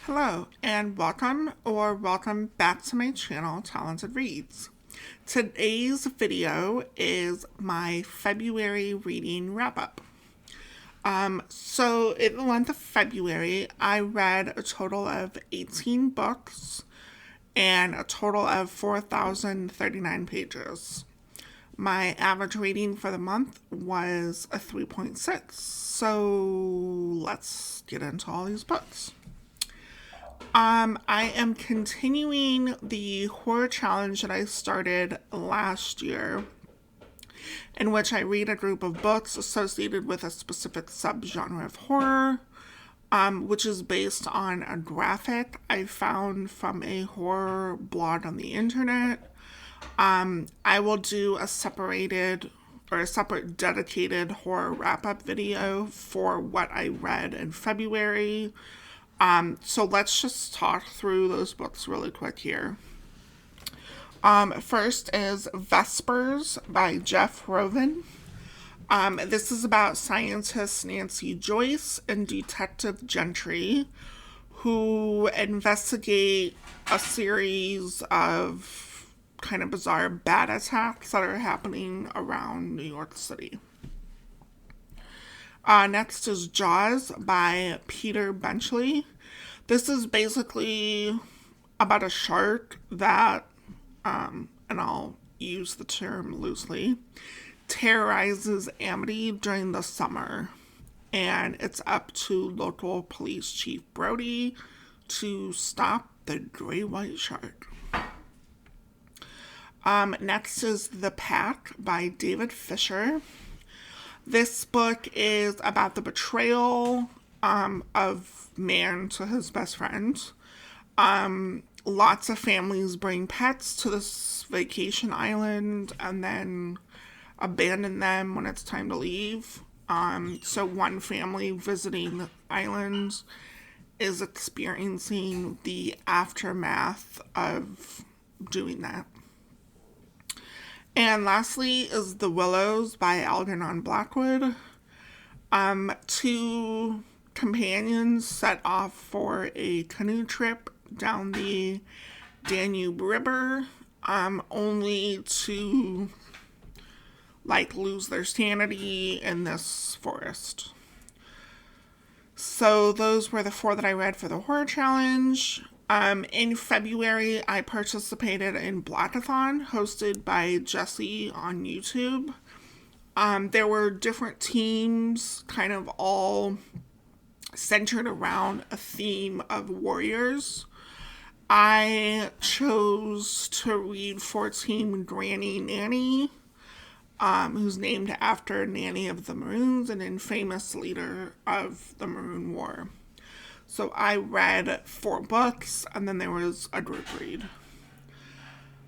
Hello and welcome back to my channel, Talented Reads. Today's video is my February reading wrap-up. So in the month of February, I read a total of 18 books and a total of 4,039 pages. My average rating for the month was a 3.6. So let's get into all these books. I am continuing the horror challenge that I started last year, in which I read a group of books associated with a specific subgenre of horror, which is based on a graphic I found from a horror blog on the internet. I will do a separate dedicated horror wrap-up video for what I read in February. So let's just talk through those books really quick here. First is Vespers by Jeff Rovin. This is about scientist Nancy Joyce and Detective Gentry, who investigate a series of kind of bizarre bat attacks that are happening around New York City. Next is Jaws by Peter Benchley. This is basically about a shark that, and I'll use the term loosely, terrorizes Amity during the summer. And it's up to local police chief Brody to stop the gray white shark. Next is The Pack by David Fisher. This book is about the betrayal of man to his best friend. Lots of families bring pets to this vacation island and then abandon them when it's time to leave. So one family visiting the island is experiencing the aftermath of doing that. And lastly is The Willows by Algernon Blackwood. Two companions set off for a canoe trip down the Danube River, only to lose their sanity in this forest. So those were the four that I read for the horror challenge. In February, I participated in Blackathon, hosted by Jesse on YouTube. There were different teams, kind of all centered around a theme of warriors. I chose to read for Team Granny Nanny, who's named after Nanny of the Maroons, an infamous leader of the Maroon War. So I read 4 books, and then there was a group read.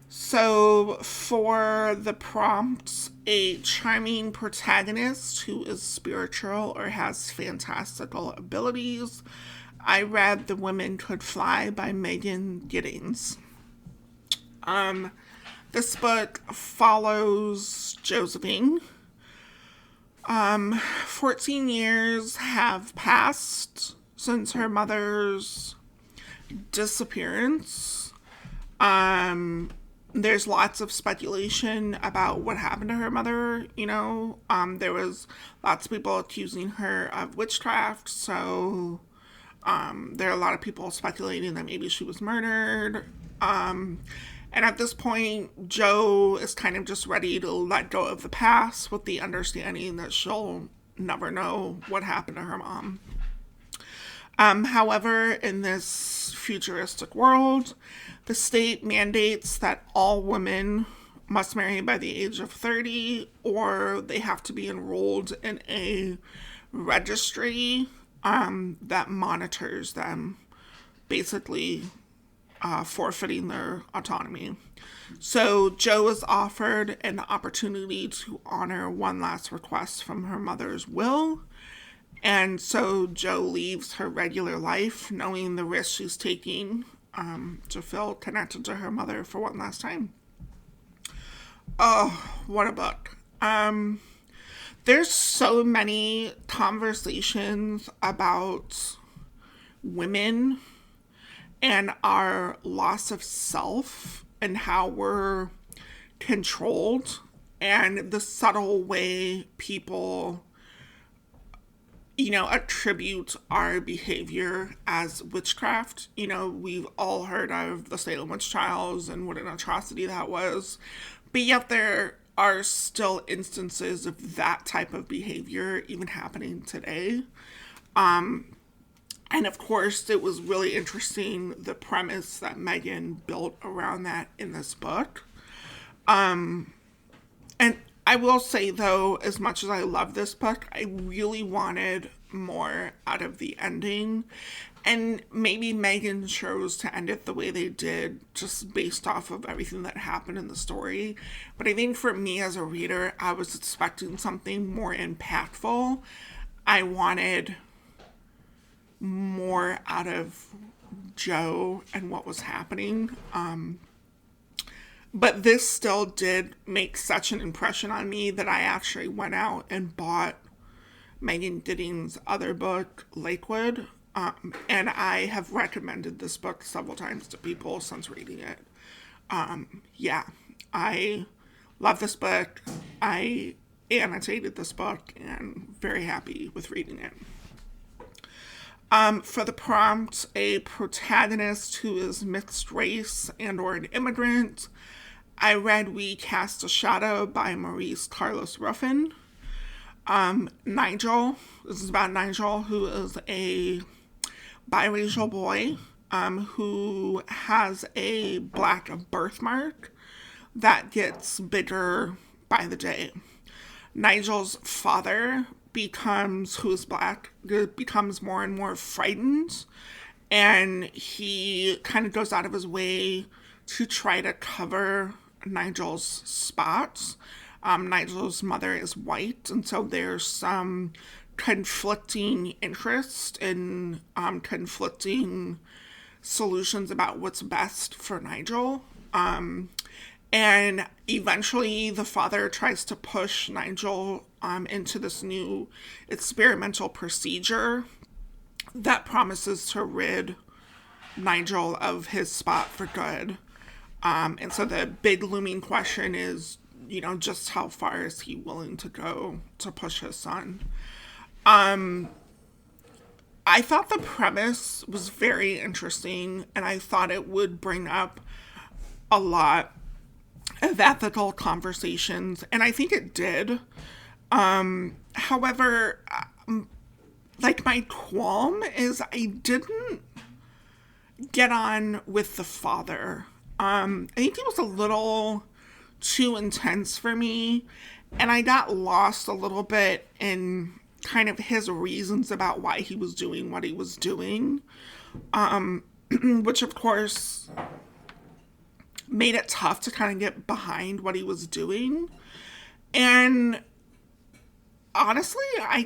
So for the prompts, a charming protagonist who is spiritual or has fantastical abilities, I read The Women Could Fly by Megan Giddings. This book follows Josephine. 14 years have passed since her mother's disappearance. There's lots of speculation about what happened to her mother, there was lots of people accusing her of witchcraft, so there are a lot of people speculating that maybe she was murdered. And at this point, Jo is kind of just ready to let go of the past with the understanding that she'll never know what happened to her mom. However, in this futuristic world, the state mandates that all women must marry by the age of 30, or they have to be enrolled in a registry that monitors them, basically forfeiting their autonomy. So Jo is offered an opportunity to honor one last request from her mother's will. And so Jo leaves her regular life, knowing the risk she's taking to feel connected to her mother for one last time. Oh, what a book. There's so many conversations about women and our loss of self and how we're controlled and the subtle way people, attribute our behavior as witchcraft. We've all heard of the Salem witch trials and what an atrocity that was. But yet there are still instances of that type of behavior even happening today. And of course, it was really interesting the premise that Megan built around that in this book. And I will say, though, as much as I love this book, I really wanted more out of the ending. And maybe Megan chose to end it the way they did, just based off of everything that happened in the story. But I think for me as a reader, I was expecting something more impactful. I wanted more out of Jo and what was happening. But this still did make such an impression on me that I actually went out and bought Megan Giddings' other book, Lakewood. And I have recommended this book several times to people since reading it. I love this book. I annotated this book and very happy with reading it. For the prompt, a protagonist who is mixed race and or an immigrant, I read We Cast a Shadow by Maurice Carlos Ruffin. Nigel, this is about Nigel, who is a biracial boy who has a black birthmark that gets bigger by the day. Nigel's father who is black, becomes more and more frightened, and he kind of goes out of his way to try to cover Nigel's spots. Nigel's mother is white, and so there's some conflicting interest and conflicting solutions about what's best for Nigel. And eventually the father tries to push Nigel into this new experimental procedure that promises to rid Nigel of his spot for good. And so the big looming question is, just how far is he willing to go to push his son? I thought the premise was very interesting, and I thought it would bring up a lot of ethical conversations, and I think it did. However, my qualm is I didn't get on with the father. I think it was a little too intense for me, and I got lost a little bit in kind of his reasons about why he was doing what he was doing, which of course made it tough to kind of get behind what he was doing. And honestly, I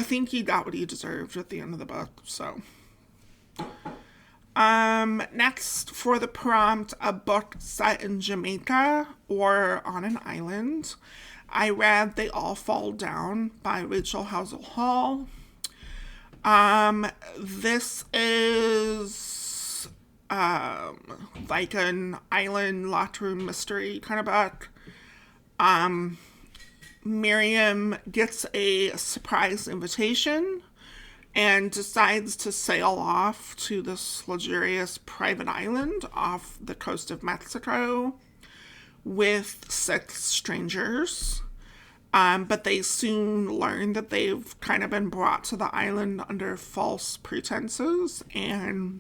think he got what he deserved at the end of the book. So next for the prompt, a book set in Jamaica or on an island, I read They All Fall Down by Rachel Housel Hall. This is like an island locked room mystery kind of book. Miriam gets a surprise invitation and decides to sail off to this luxurious private island off the coast of Mexico with 6 strangers. But they soon learn that they've kind of been brought to the island under false pretenses, and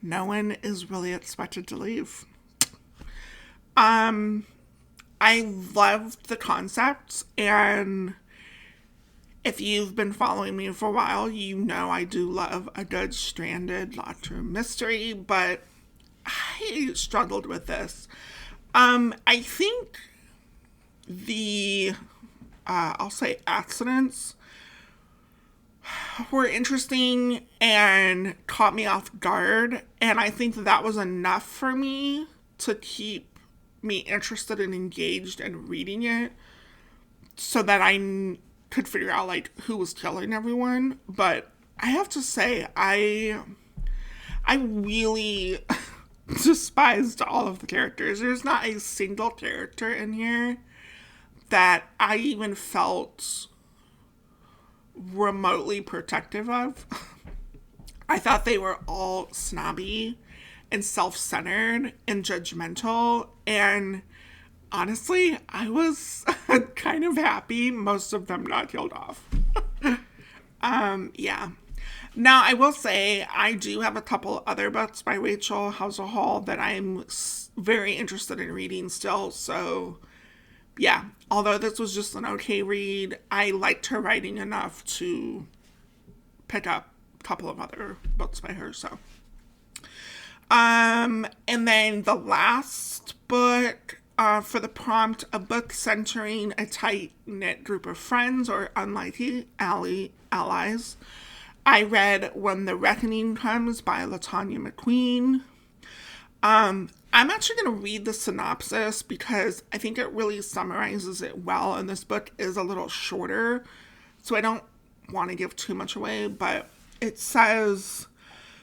no one is really expected to leave. I loved the concept, and if you've been following me for a while, I do love a good stranded locked room mystery, but I struggled with this. I think the, I'll say accidents were interesting and caught me off guard, and I think that was enough for me to keep me interested and engaged in reading it so that I could figure out who was killing everyone. But I have to say, I I really despised all of the characters. There's not a single character in here that I even felt remotely protective of. I thought they were all snobby and self-centered and judgmental, and honestly, I was kind of happy most of them not killed off. Yeah. Now, I will say I do have a couple other books by Rachel Houser Hall that I'm very interested in reading still. So, yeah, although this was just an okay read, I liked her writing enough to pick up a couple of other books by her. So, and then the last book for the prompt, a book centering a tight-knit group of friends or unlikely allies. I read When the Reckoning Comes by LaTanya McQueen. I'm actually going to read the synopsis because I think it really summarizes it well, and this book is a little shorter, so I don't want to give too much away, but it says,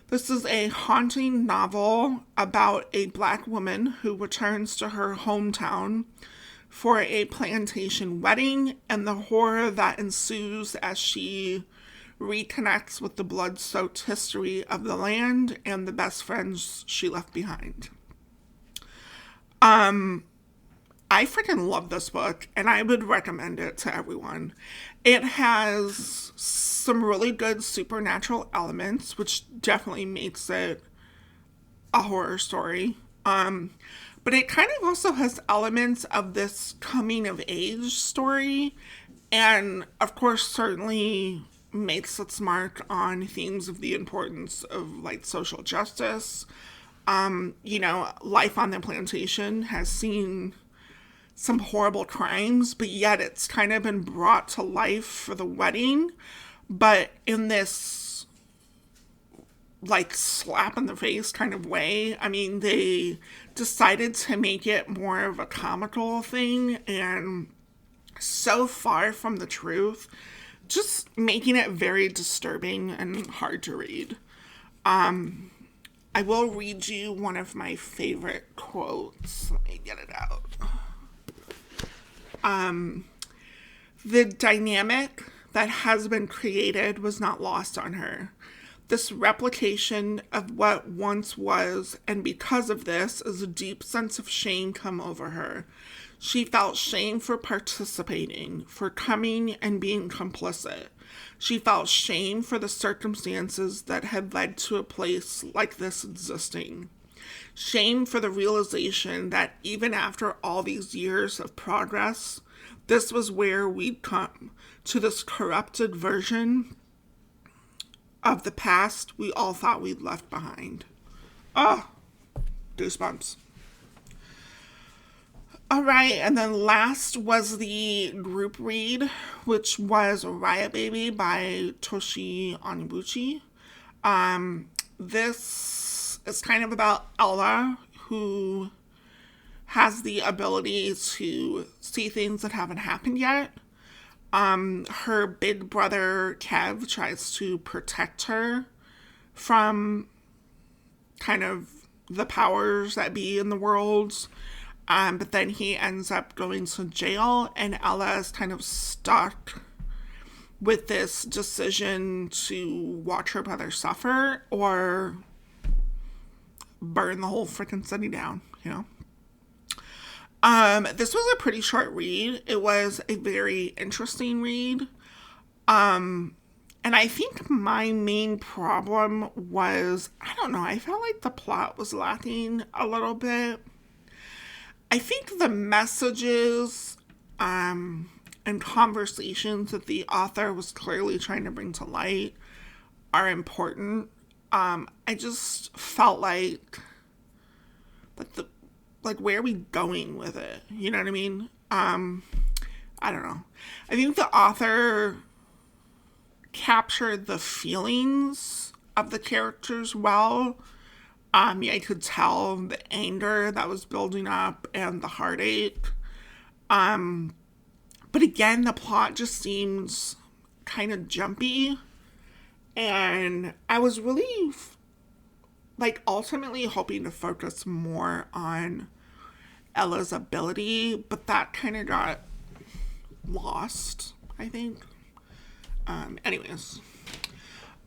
this is a haunting novel about a Black woman who returns to her hometown for a plantation wedding and the horror that ensues as she reconnects with the blood-soaked history of the land and the best friends she left behind. I freaking love this book, and I would recommend it to everyone. It has some really good supernatural elements, which definitely makes it a horror story. But it kind of also has elements of this coming of age story, and of course, certainly makes its mark on themes of the importance of like social justice. Life on the plantation has seen some horrible crimes, but yet it's kind of been brought to life for the wedding, but in this like slap in the face kind of way. I mean, they decided to make it more of a comical thing, and so far from the truth, just making it very disturbing and hard to read. I will read you one of my favorite quotes. Let me get it out. The dynamic that has been created was not lost on her. This replication of what once was, and because of this, is a deep sense of shame come over her. She felt shame for participating, for coming and being complicit. She felt shame for the circumstances that had led to a place like this existing. Shame for the realization that even after all these years of progress, this was where we'd come, to this corrupted version of the past we all thought we'd left behind. Oh, goosebumps. All right, and then last was the group read, which was Riot Baby by Toshi Onyebuchi. This is kind of about Ella, who has the ability to see things that haven't happened yet. Her big brother, Kev, tries to protect her from kind of the powers that be in the world. But then he ends up going to jail, and Ella is kind of stuck with this decision to watch her brother suffer or burn the whole freaking city down, you know? This was a pretty short read. It was a very interesting read. And I think my main problem was, I don't know, I felt like the plot was lacking a little bit. I think the messages and conversations that the author was clearly trying to bring to light are important. I just felt like where are we going with it? You know what I mean? I don't know. I think the author captured the feelings of the characters well. I could tell the anger that was building up and the heartache. But again, the plot just seems kind of jumpy. And I was really like ultimately hoping to focus more on Ella's ability, but that kind of got lost, I think. Anyways.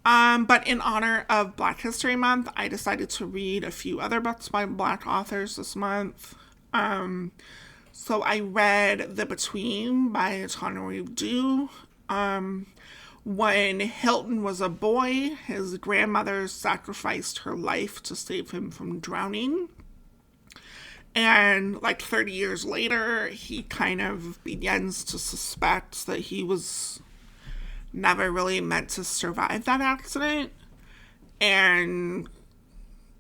But in honor of Black History Month, I decided to read a few other books by Black authors this month. So I read The Between by Tananarive Due. When Hilton was a boy, his grandmother sacrificed her life to save him from drowning. And like 30 years later, he kind of begins to suspect that he was never really meant to survive that accident. And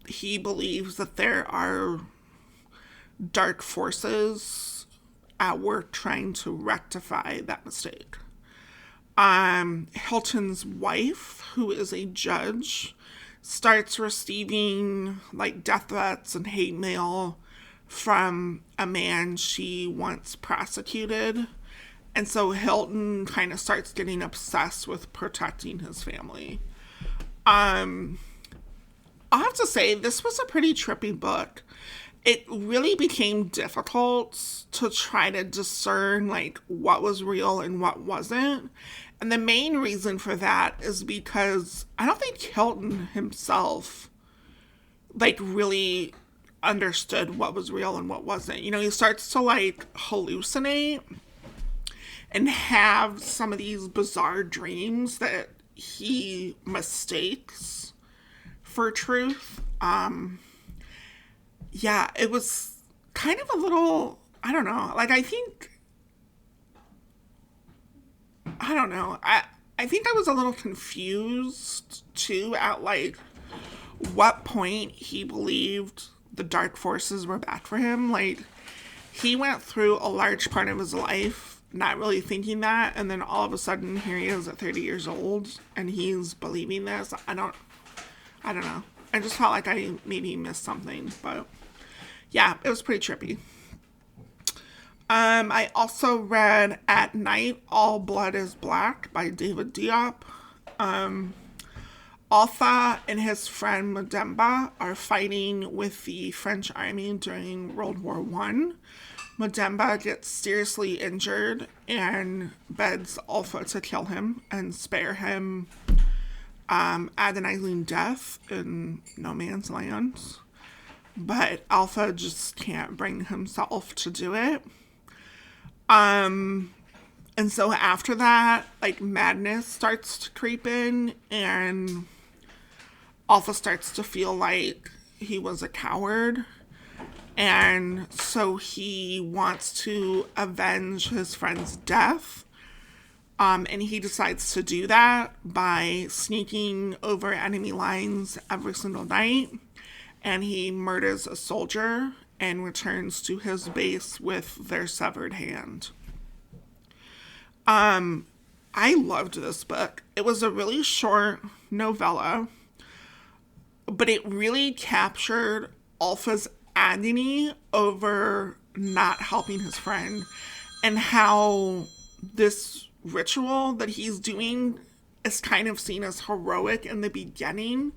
he believes that there are dark forces at work trying to rectify that mistake. Hilton's wife, who is a judge, starts receiving like death threats and hate mail from a man she once prosecuted. And so Hilton kind of starts getting obsessed with protecting his family. I'll have to say, this was a pretty trippy book. It really became difficult to try to discern like what was real and what wasn't. And the main reason for that is because I don't think Hilton himself like really understood what was real and what wasn't. You know, he starts to like hallucinate and have some of these bizarre dreams that he mistakes for truth. Yeah, it was kind of a little, I don't know, like I think I was a little confused too at like what point he believed the dark forces were back for him. Like he went through a large part of his life not really thinking that, and then all of a sudden here he is at 30 years old and he's believing this. I don't know. I just felt like I maybe missed something, but yeah, it was pretty trippy. I also read At Night, All Blood is Black by David Diop. Alpha and his friend Mademba are fighting with the French army during World War I. Mademba gets seriously injured and begs Alpha to kill him and spare him agonizing death in no man's land. But Alpha just can't bring himself to do it. And so after that, like madness starts to creep in and Alpha starts to feel like he was a coward. And so he wants to avenge his friend's death. And he decides to do that by sneaking over enemy lines every single night. And he murders a soldier and returns to his base with their severed hand. I loved this book. It was a really short novella, but it really captured Alpha's agony over not helping his friend and how this ritual that he's doing is kind of seen as heroic in the beginning,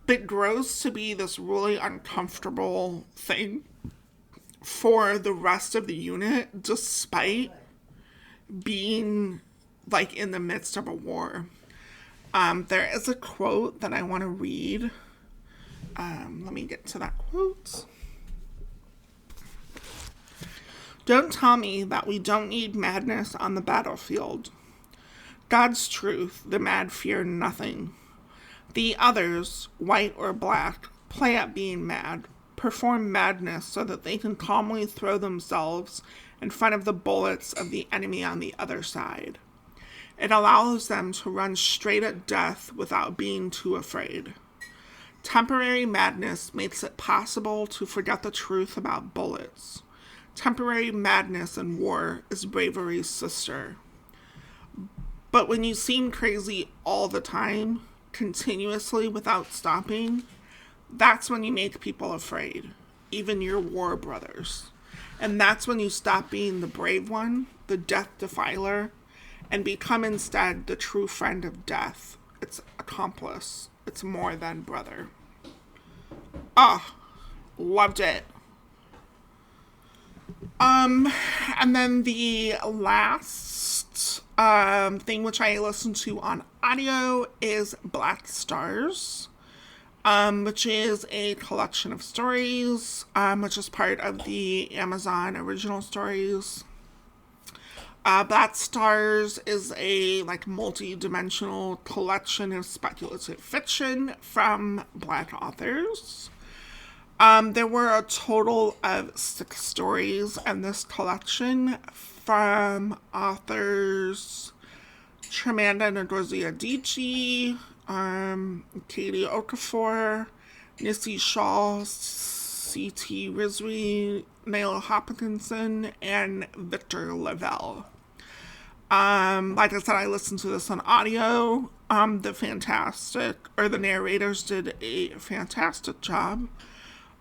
but grows to be this really uncomfortable thing for the rest of the unit, despite being like in the midst of a war. There is a quote that I want to read. Let me get to that quote. Don't tell me that we don't need madness on the battlefield. God's truth, the mad fear nothing. The others, white or black, play at being mad, perform madness so that they can calmly throw themselves in front of the bullets of the enemy on the other side. It allows them to run straight at death without being too afraid. Temporary madness makes it possible to forget the truth about bullets. Temporary madness in war is bravery's sister. But when you seem crazy all the time, continuously without stopping, that's when you make people afraid, even your war brothers. And that's when you stop being the brave one, the death defiler, and become instead the true friend of death. It's accomplice. It's more than brother. Oh, loved it. And then the last thing which I listened to on audio is Black Stars, which is a collection of stories, which is part of the Amazon Original Stories. Black Stars is a multi-dimensional collection of speculative fiction from Black authors. There were a total of 6 stories in this collection from authors Chimamanda Ngozi Adichie, Katie Okafor, Nissi Shaw, C.T. Rizvi, Neil Hopkinson, and Victor Lavelle. Like I said, I listened to this on audio. The narrators did a fantastic job.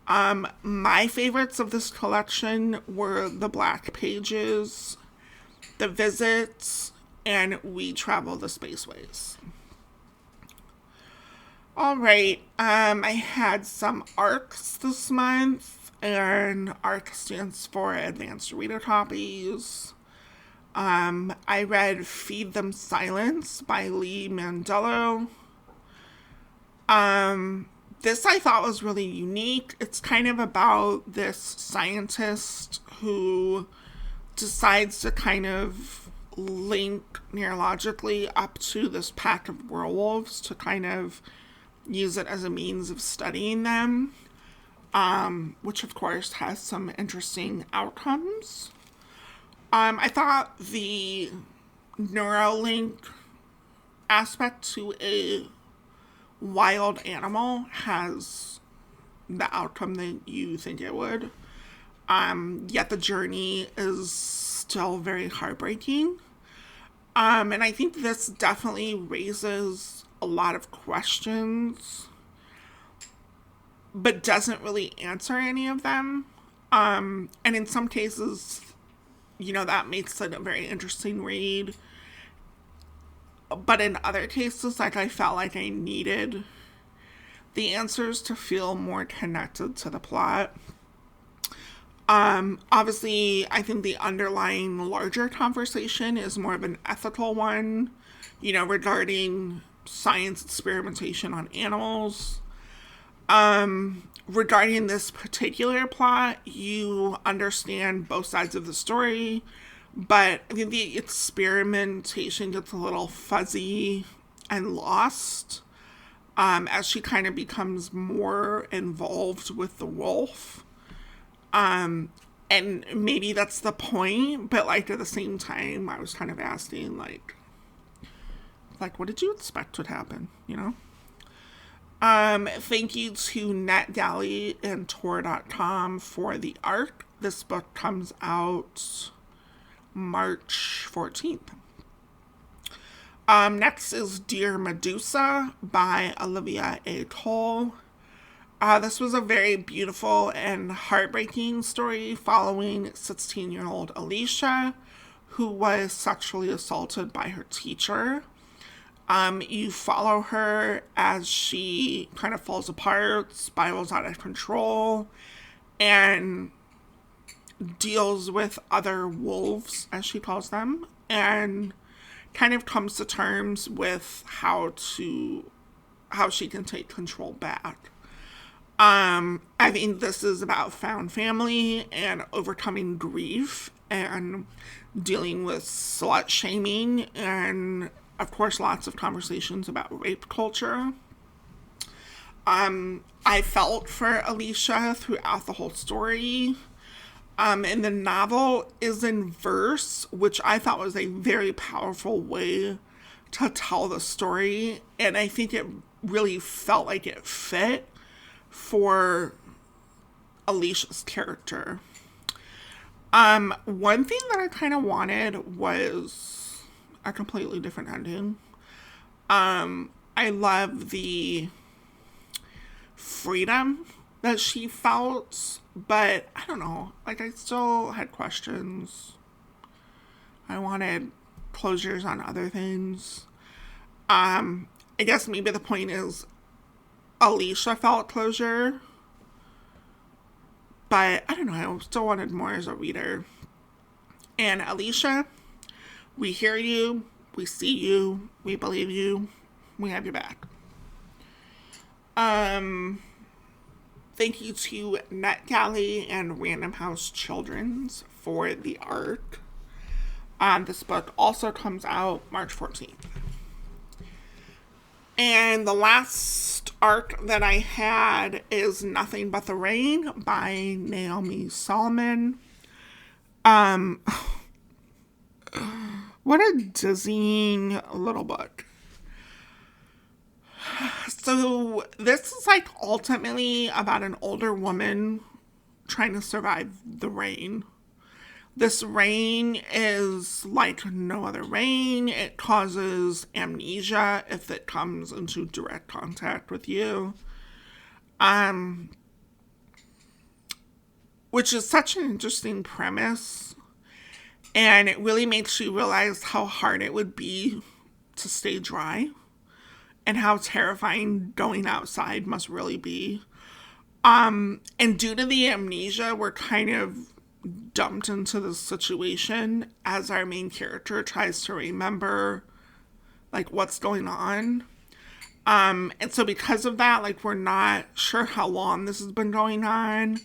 My favorites of this collection were The Black Pages, The Visits, and We Travel the Spaceways. Alright, I had some ARCs this month, and ARC stands for Advanced Reader Copies. I read Feed Them Silence by Lee Mandello. This I thought was really unique. It's kind of about this scientist who decides to kind of link neurologically up to this pack of werewolves to kind of use it as a means of studying them, which of course has some interesting outcomes. I thought the Neuralink aspect to a wild animal has the outcome that you think it would. Yet the journey is still very heartbreaking. And I think this definitely raises a lot of questions, but doesn't really answer any of them. And in some cases, that makes it a very interesting read. But in other cases, I felt like I needed the answers to feel more connected to the plot. Obviously, I think the underlying larger conversation is more of an ethical one, regarding science experimentation on animals. Regarding this particular plot, you understand both sides of the story, but I think the experimentation gets a little fuzzy and lost as she kind of becomes more involved with the wolf. And maybe that's the point, but at the same time, I was kind of asking, what did you expect would happen, Thank you to NetGalley and Tor.com for the art. This book comes out March 14th. Next is Dear Medusa by Olivia A. Cole. This was a very beautiful and heartbreaking story following 16-year-old Alicia, who was sexually assaulted by her teacher. You follow her as she kind of falls apart, spirals out of control, and deals with other wolves, as she calls them, and kind of comes to terms with how she can take control back. I think this is about found family and overcoming grief and dealing with slut shaming and, of course, lots of conversations about rape culture. I felt for Alicia throughout the whole story. And the novel is in verse, which I thought was a very powerful way to tell the story. And I think it really felt like it fit for Alicia's character. One thing that I kind of wanted was a completely different ending. I love the freedom that she felt, but I don't know, I still had questions. I wanted closures on other things. I guess maybe the point is Alicia felt closure, But I don't know, I still wanted more as a reader. And Alicia, we hear you, we see you, we believe you, we have your back. Thank you to NetGalley and Random House Children's for the art. This book also comes out March 14th. And the last arc that I had is Nothing But the Rain by Naomi Solomon. What a dizzying little book. So this is like ultimately about an older woman trying to survive the rain. This rain is like no other rain. It causes amnesia if it comes into direct contact with you. Which is such an interesting premise. And it really makes you realize how hard it would be to stay dry and how terrifying going outside must really be. And due to the amnesia, we're kind of dumped into this situation as our main character tries to remember like what's going on. And so because of that, like we're not sure how long this has been going on,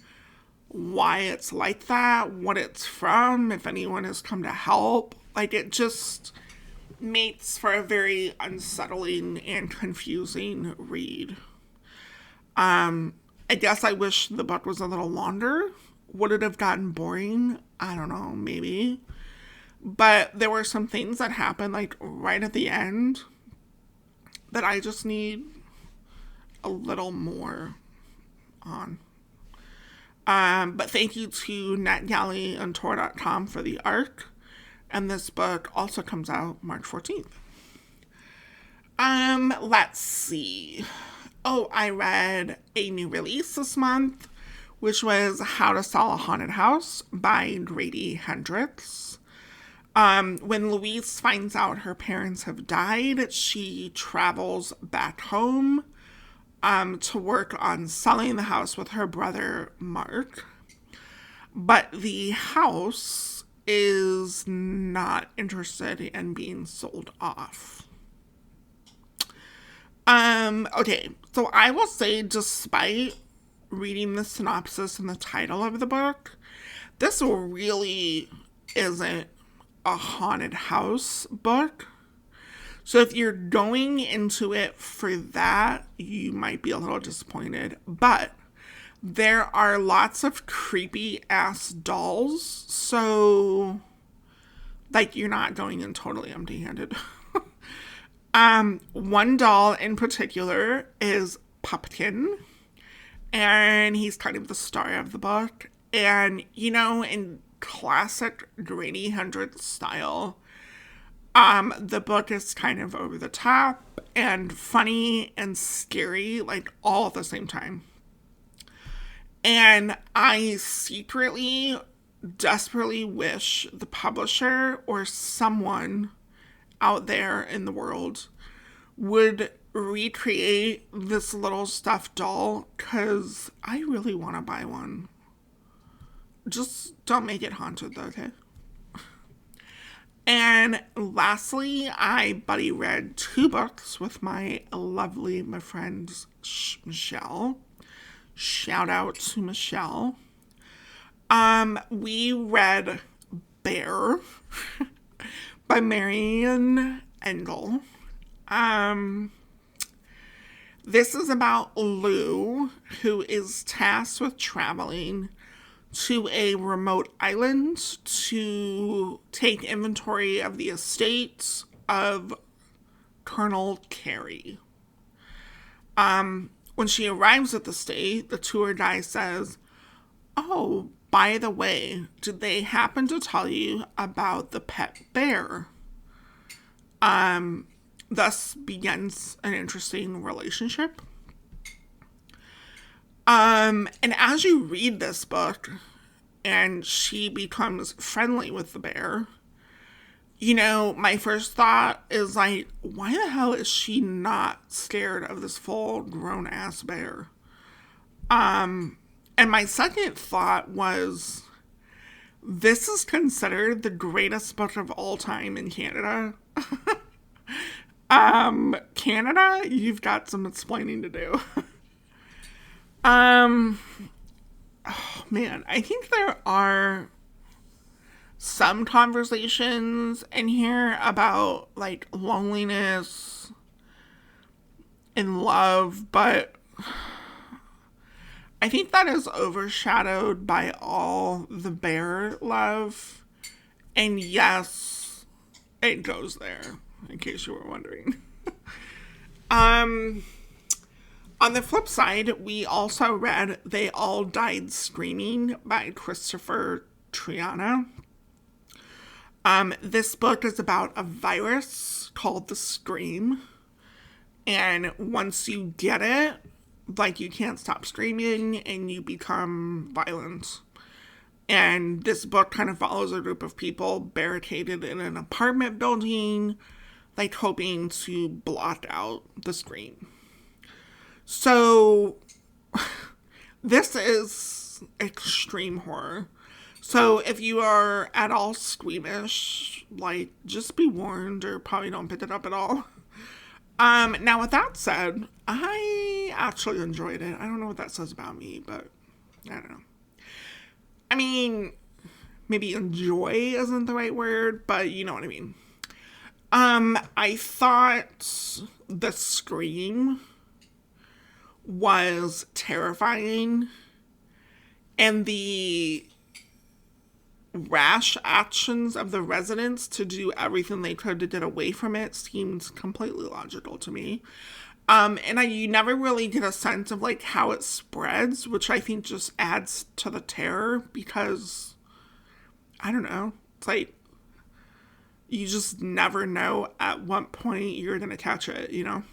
why it's like that, what it's from, if anyone has come to help. Like it just makes for a very unsettling and confusing read. I guess I wish the book was a little longer. Would it have gotten boring? I don't know, maybe. But there were some things that happened like right at the end that I just need a little more on. But thank you to NetGalley and Tor.com for the art. And this book also comes out March 14th. Let's see. Oh, I read a new release this month, which was How to Sell a Haunted House by Grady Hendrix. When Louise finds out her parents have died, she travels back home to work on selling the house with her brother, Mark. But the house is not interested in being sold off. Okay, so I will say, despite reading the synopsis and the title of the book, this really isn't a haunted house book. So if you're going into it for that, you might be a little disappointed. But there are lots of creepy ass dolls, so like you're not going in totally empty-handed. One doll in particular is Pumpkin, and he's kind of the star of the book. And, you know, in classic Grady Hendrix style, the book is kind of over the top and funny and scary, like all at the same time. And I secretly, desperately wish the publisher or someone out there in the world would recreate this little stuffed doll, because I really want to buy one. Just don't make it haunted though, okay? And lastly, I buddy read 2 books with my friend Michelle. Shout out to Michelle. We read Bear by Marian Engel. This is about Lou, who is tasked with traveling to a remote island to take inventory of the estates of Colonel Carey. When she arrives at the state, the tour guide says, "Oh, by the way, did they happen to tell you about the pet bear?" Thus begins an interesting relationship. And as you read this book and she becomes friendly with the bear, you know, my first thought is like, why the hell is she not scared of this full grown ass bear? And And my second thought was, this is considered the greatest book of all time in Canada. Canada, you've got some explaining to do. Oh man, I think there are some conversations in here about like loneliness and love, but I think that is overshadowed by all the bear love. And yes, it goes there, in case you were wondering. On the flip side, we also read They All Died Screaming by Christopher Triana. This book is about a virus called the Scream. And once you get it, like, you can't stop screaming and you become violent. And this book kind of follows a group of people barricaded in an apartment building, like hoping to blot out the scream. So this is extreme horror. So if you are at all squeamish, like, just be warned, or probably don't pick it up at all. Now with that said, I actually enjoyed it. I don't know what that says about me, but I don't know. I mean, maybe enjoy isn't the right word, but you know what I mean. I thought the Scream was terrifying, and the rash actions of the residents to do everything they could to get away from it seems completely logical to me. And you never really get a sense of like how it spreads, which I think just adds to the terror, because I don't know, it's like you just never know at what point you're gonna catch it, you know.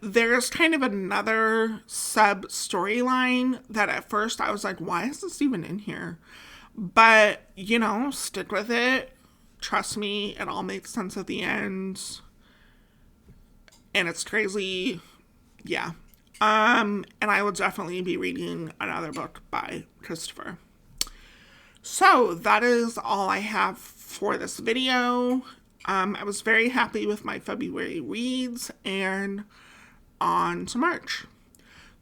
There's kind of another sub storyline that at first I was like, why is this even in here? But, you know, stick with it. Trust me, it all makes sense at the end. And it's crazy. Yeah. And I will definitely be reading another book by Christopher. So that is all I have for this video. I was very happy with my February reads, and on to March.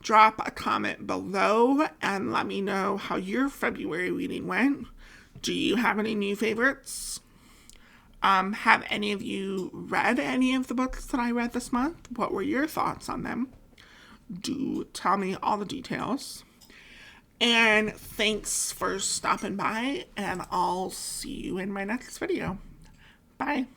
Drop a comment below and let me know how your February reading went. Do you have any new favorites? Have any of you read any of the books that I read this month? What were your thoughts on them? Do tell me all the details. And thanks for stopping by, and I'll see you in my next video. Bye.